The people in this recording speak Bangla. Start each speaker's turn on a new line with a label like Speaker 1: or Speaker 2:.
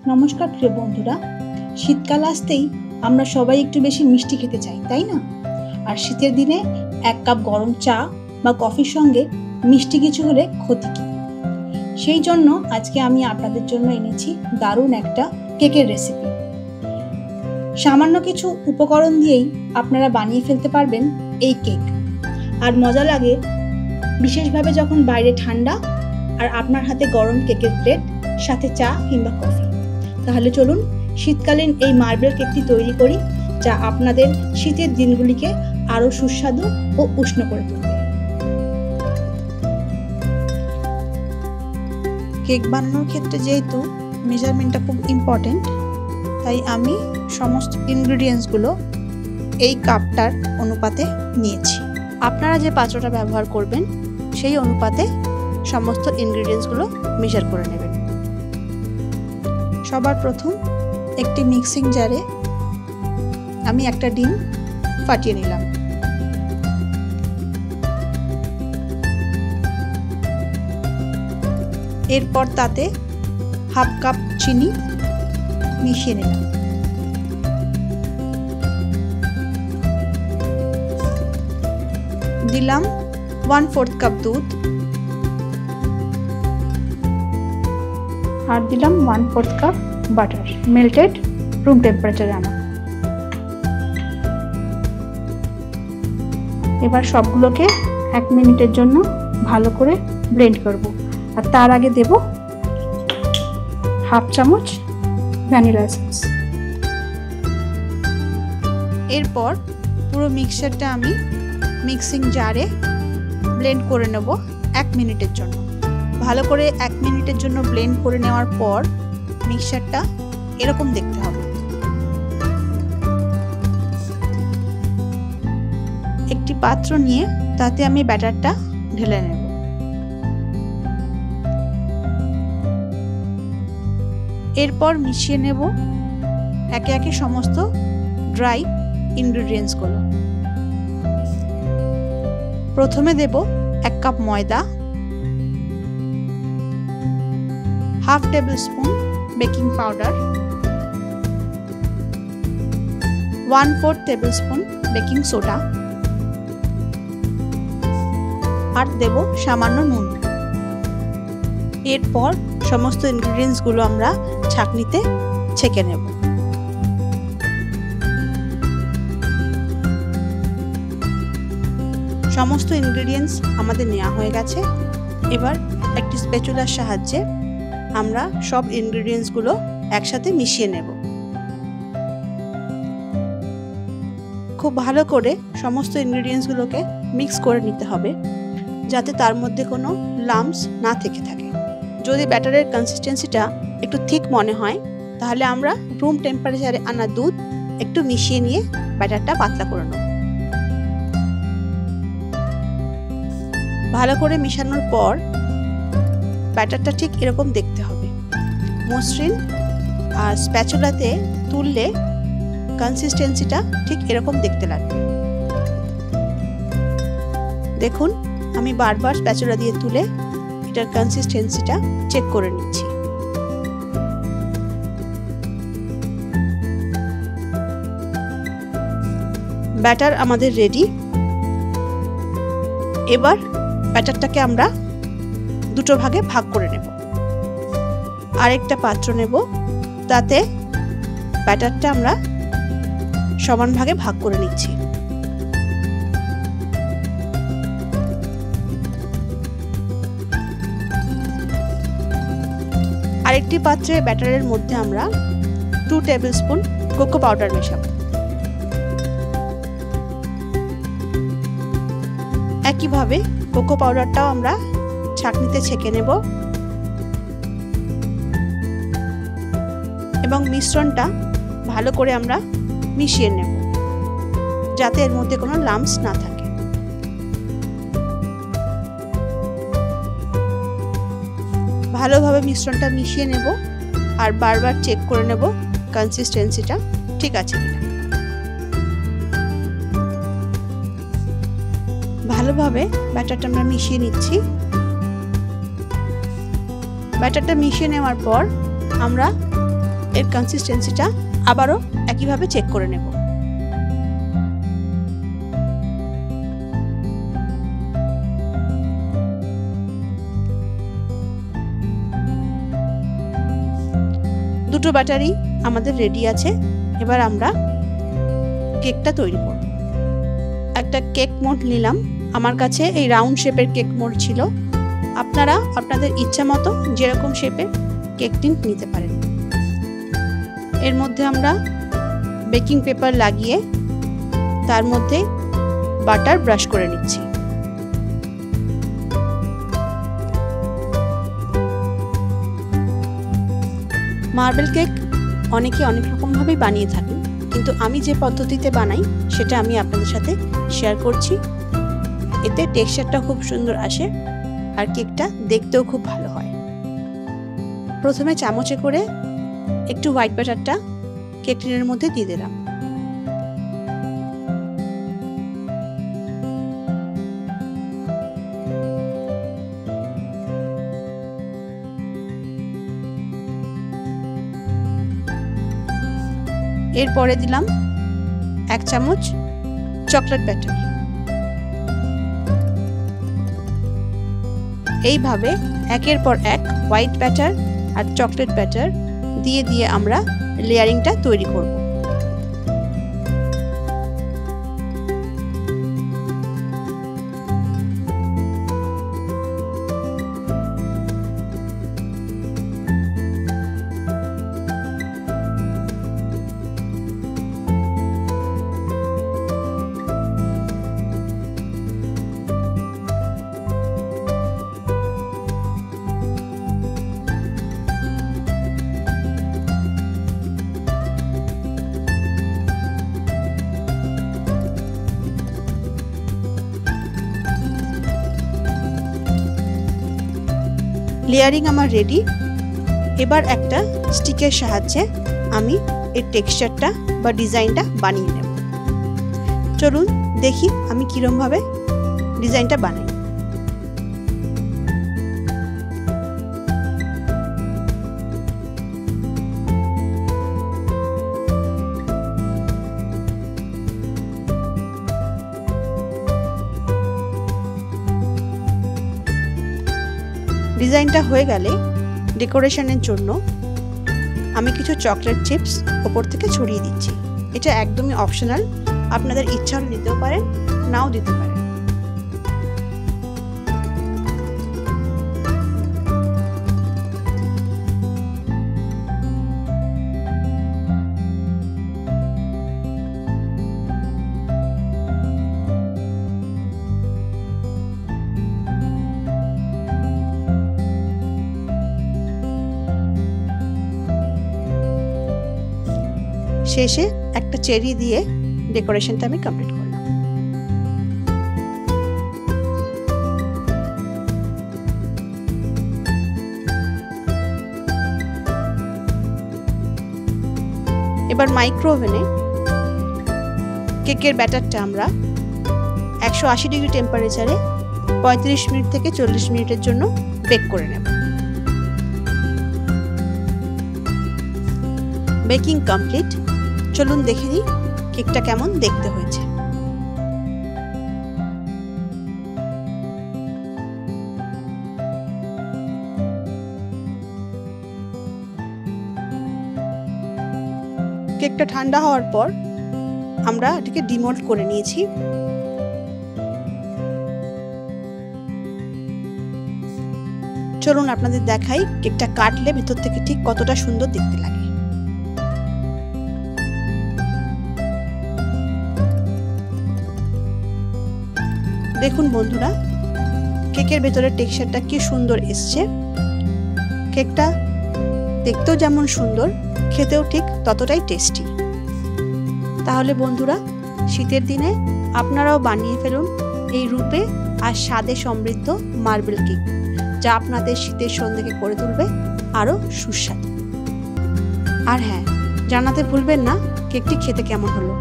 Speaker 1: নমস্কার প্রিয় বন্ধুরা, শীতকাল আসতেই আমরা সবাই একটু বেশি মিষ্টি খেতে চাই, তাই না? আর শীতের দিনে এক কাপ গরম চা বা কফির সঙ্গে মিষ্টি কিছু হলে ক্ষতি কি? সেই জন্য আজকে আমি আপনাদের জন্য এনেছি দারুণ একটা কেকের রেসিপি। সামান্য কিছু উপকরণ দিয়েই আপনারা বানিয়ে ফেলতে পারবেন এই কেক। আর মজা লাগে বিশেষভাবে যখন বাইরে ঠান্ডা আর আপনার হাতে গরম কেকের প্লেট, সাথে চা কিংবা কফি। তাহলে চলুন শীতকালীন এই মার্বেল কেকটি তৈরি করি, যা আপনাদের শীতের দিনগুলিকে আরো সুস্বাদু ও উষ্ণ করে তুলবে।
Speaker 2: কেক বানানোর ক্ষেত্রে যেহেতু মেজারমেন্টটা খুব ইম্পর্টেন্ট, তাই আমি সমস্ত ইনগ্রিডিয়েন্টসগুলো এই কাপটার অনুপাতে নিয়েছি। আপনারা যে পাত্রটা ব্যবহার করবেন সেই অনুপাতে সমস্ত ইনগ্রিডিয়েন্টসগুলো মেজার করে নেবেন। সবার প্রথম একটি মিক্সিং জারে আমি একটা ডিম ফাটিয়ে নিলাম। এরপর তাতে হাফ কাপ চিনি মিশিয়ে নিলাম। দিলাম 1/4 কাপ দুধ
Speaker 1: আর দিলাম 1/4 কাপ বাটার, মেল্টেড রুম টেম্পারেচারে আনা। এবার সবগুলোকে 1 মিনিটের জন্য ভালো করে ব্লেন্ড করব। আর তার আগে দেব হাফ চামচ ভ্যানিলা এসেন্স।
Speaker 2: এরপর পুরো মিক্সচারটা আমি মিক্সিং জারে ব্লেন্ড করে নেব 1 মিনিটের জন্য। ভালো করে 1 মিনিটের জন্য ব্লেন্ড করে নেওয়ার পর মিক্সচারটা এরকম দেখতে হবে। একটি পাত্র নিয়ে তাতে আমি ব্যাটারটা ঢেলে নেব। এরপর মিশিয়ে নেব একে একে সমস্ত ড্রাই ইনগ্রিডিয়েন্টসগুলো। প্রথমে দেব 1 কাপ ময়দা, half tablespoon baking powder, 1/4 tablespoon baking soda, আর দেব সামান্য নুন। এরপর সমস্ত ইনগ্রিডিয়েন্টসগুলো আমরা ছাঁকনিতে ছেঁকে নেব। সমস্ত ইনগ্রিডিয়েন্টস আমাদের নেওয়া হয়ে গেছে। এবার একটি স্প্যাচুলার সাহায্যে আমরা সব ইনগ্রিডিয়েন্টসগুলো একসাথে মিশিয়ে নেব। খুব ভালো করে সমস্ত ইনগ্রিডিয়েন্টসগুলোকে মিক্স করে নিতে হবে, যাতে তার মধ্যে কোনো লাম্পস না থেকে থাকে। যদি ব্যাটারের কনসিস্টেন্সিটা একটু থিক মনে হয়, তাহলে আমরা রুম টেম্পারেচারে আনা দুধ একটু মিশিয়ে নিয়ে ব্যাটারটা পাতলা করে নেব। ভালো করে মিশানোর পর ব্যাটারটা ঠিক এরকম দেখতে হবে। মসৃণ আর স্প্যাচুলাতে তুললে কনসিস্টেন্সিটা ঠিক এরকম দেখতে লাগবে। দেখুন, আমি বারবার স্প্যাচুলা দিয়ে তুলে এটার কনসিস্টেন্সিটা চেক করে নিচ্ছি। ব্যাটার আমাদের রেডি। এবার ব্যাটারটাকে আমরা দুটো ভাগে ভাগ করে নেব। আরেকটা পাত্র নেব, তাতে ব্যাটারটা আমরা সমান ভাগে ভাগ করে নিচ্ছি। আরেকটি পাত্রে ব্যাটারের মধ্যে আমরা 2 টেবিল স্পুন কোকো পাউডার মেশাবো। একইভাবে কোকো পাউডারটাও আমরা ছাঁকনিতে ছেঁকে নেব এবং মিশ্রণটা ভালো করে আমরা মিশিয়ে নেব, যাতে এর মধ্যে কোনো লাম্পস না থাকে। ভালোভাবে মিশ্রণটা মিশিয়ে নেব আর বারবার চেক করে নেব কনসিস্টেন্সিটা ঠিক আছে কিনা। ভালোভাবে ব্যাটারটা আমরা মিশিয়ে নিচ্ছি। ব্যাটারটা মিশিয়ে নেওয়ার পর আমরা এর কনসিস্টেন্সিটা আবারও একইভাবে চেক করে নেব। দুটো ব্যাটারি আমাদের রেডি আছে। এবার আমরা কেকটা তৈরি করব। একটা কেক মোল্ড নিলাম। আমার কাছে এই রাউন্ড শেপের কেক মোল্ড ছিল। আপনারা আপনাদের ইচ্ছা মতো যেরকম শেপের কেক টিন নিতে পারেন। এর মধ্যে আমরা বেকিং পেপার লাগিয়ে তার মধ্যে বাটার ব্রাশ করে নিচ্ছি। মার্বেল কেক অনেকে অনেক রকমভাবেই বানিয়ে থাকেন, কিন্তু আমি যে পদ্ধতিতে বানাই সেটা আমি আপনাদের সাথে শেয়ার করছি। এতে টেক্সচারটা খুব সুন্দর আসে আর কেকটা দেখতেও খুব ভালো হয়। প্রথমে চামচে করে একটু হোয়াইট ব্যাটারটা কেক টিনের মধ্যে দিয়ে দিলাম। এরপরে দিলাম 1 চামচ চকলেট ব্যাটার। এইভাবে একের পর এক হোয়াইট ব্যাটার আর চকলেট ব্যাটার দিয়ে দিয়ে আমরা লেয়ারিংটা তৈরি করব। লেয়ারিং আমার রেডি। এবার একটা স্টিকের সাহায্যে আমি এর টেক্সচারটা বা ডিজাইনটা বানিয়ে নেব। চলুন দেখি আমি কিরমভাবে ডিজাইনটা বানাই। ডিজাইনটা হয়ে গেলে ডেকোরেশনের জন্য আমি কিছু চকলেট চিপস ওপর থেকে ছড়িয়ে দিচ্ছি। এটা একদমই অপশনাল, আপনাদের ইচ্ছা হলে নিতেও পারেন, নাও দিতে পারেন। শেষে একটা চেরি দিয়ে ডেকোরেশনটা আমি কমপ্লিট করলাম। এবার মাইক্রো ওভেনে কেকের ব্যাটারটা আমরা 180 ডিগ্রি টেম্পারেচারে 35 মিনিট থেকে 40 মিনিটের জন্য বেক করে নেব। Baking complete. চলুন দেখে নিই কেকটা কেমন দেখতে হয়েছে। কেকটা ঠান্ডা হওয়ার পর আমরা এটাকে ডিমোল্ড করে নিয়েছি। চলুন আপনাদের দেখাই কেকটা কাটলে ভিতর থেকে ঠিক কতটা সুন্দর দেখতে লাগে। দেখুন বন্ধুরা, কেকের ভেতরের টেক্সচারটা কি সুন্দর এসছে। কেকটা দেখতেও যেমন সুন্দর, খেতেও ঠিক ততটাই টেস্টি। তাহলে বন্ধুরা, শীতের দিনে আপনারাও বানিয়ে ফেলুন এই রূপে আর স্বাদে সমৃদ্ধ মার্বেল কেক, যা আপনাদের শীতের সন্ধ্যাকে করে তুলবে আরও সুস্বাদু। আর হ্যাঁ, জানাতে ভুলবেন না কেকটি খেতে কেমন হলো।